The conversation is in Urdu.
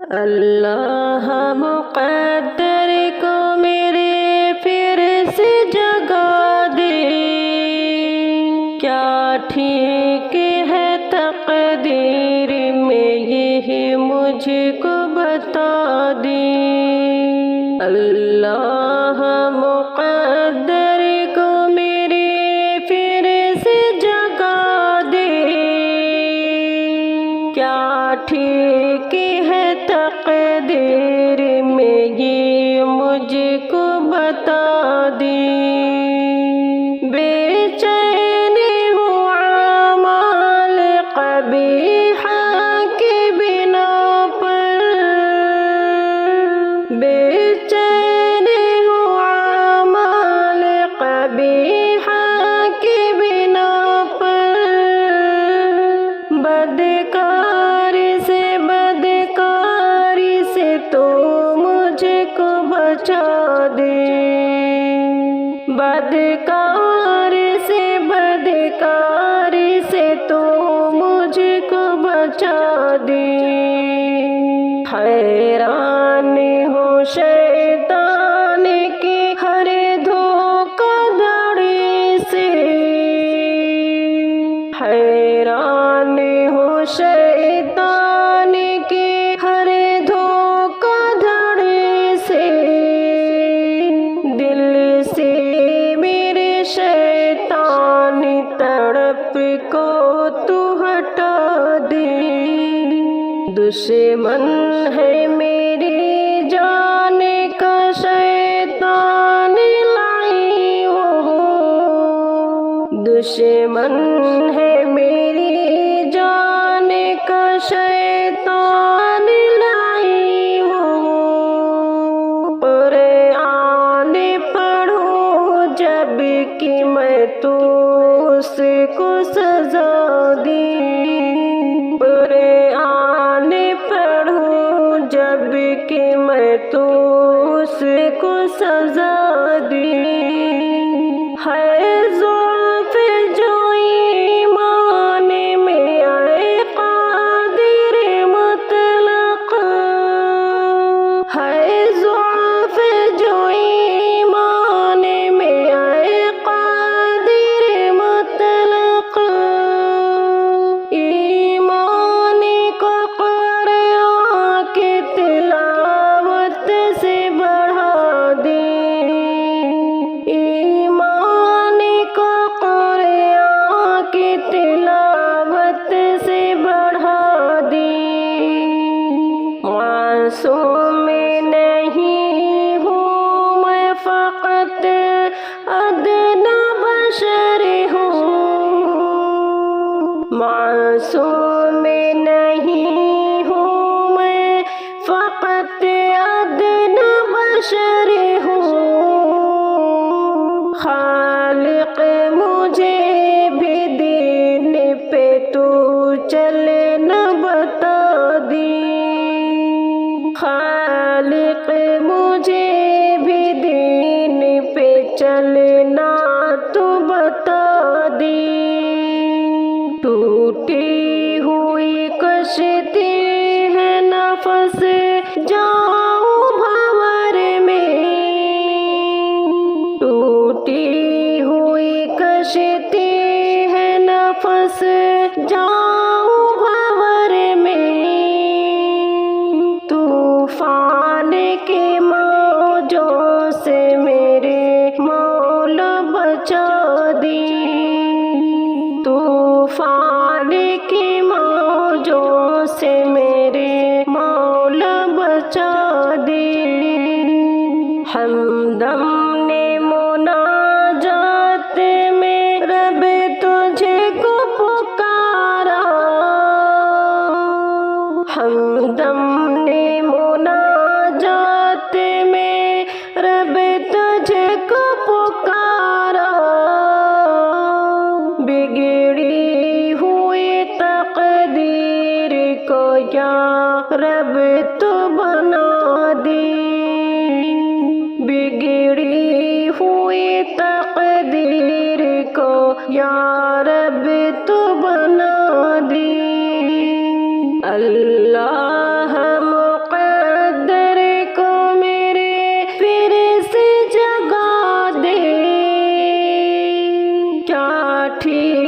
اللہ مقدر کو میرے پھر سے جگا دے، کیا ٹھیک ہے تقدیر میں یہی مجھ کو بتا دے۔ اللہ مقدر کو میرے پھر سے جگا دے، کیا ٹھیک ہے تقدیر میں یہ مجھ کو بتا دے۔ بے چینی ہوں اعمال قبیحہ کی بنا پر، بے چینی ہوں اعمال قبیحہ کی بنا پر، بدکاری سے تو مجھ کو بچا دے، بدکاری سے تو مجھ کو بچا دے۔ حیران ہوں شیطان کی ہر دھوکہ دھڑی سے، حیران ہوں شیطان کی ہر دھوکہ دھڑی سے، دل سے میرے شیطان تڑپ کو تو ہٹا دے۔ دشمن ہے میری جان کا شیطان لعین ہو، دشمن ہے میری جان کا شیطان لعین ہو۔ قرآن پڑھوں جب کہ میں تو اس کو سزا دی، قرآن پڑھوں جب کہ میں تو اس کو سزا دی۔ ہے زلف جو ایمان میں اے قادر مطلق، ہے زلف جو ایمان میں اے قادر مطلق، ایمان کو قرآن کی تلاوت سے بڑھا دے، ایمان کو قرآن کی تلاوت سے بڑھا دے۔ معصوم نہیں ہوں میں فقط ادنیٰ بشر ہوں، معصوم نہیں ہوں میں فقط ادنیٰ بشر ہوں، خالق مجھے بھی دین پہ تو چلنا بتا دی، خالق مجھے بھی دین پہ چلنا تو بتا دی۔ ٹوٹی ہوئی کشتی ہے نفس جاؤں بھنور میں، ٹوٹی ہوئی کشتی ہے نفس جاؤں بھنور میں، طوفان کی موجوں سے میرے مولا بچا دی، طوفان کی موجوں سے میرے مولا بچا دی۔ ہمدم نے مناجات میں رب تجھے کو پکارا، ہمدم نے مناجات میں رب تجھے کو پکارا، بگڑی ہوئی تقدیر کو یا رب تو بنا دی، بگڑی ہوئی تقدیر کو یا رب تو بنا دی۔ اللہ لاٹھی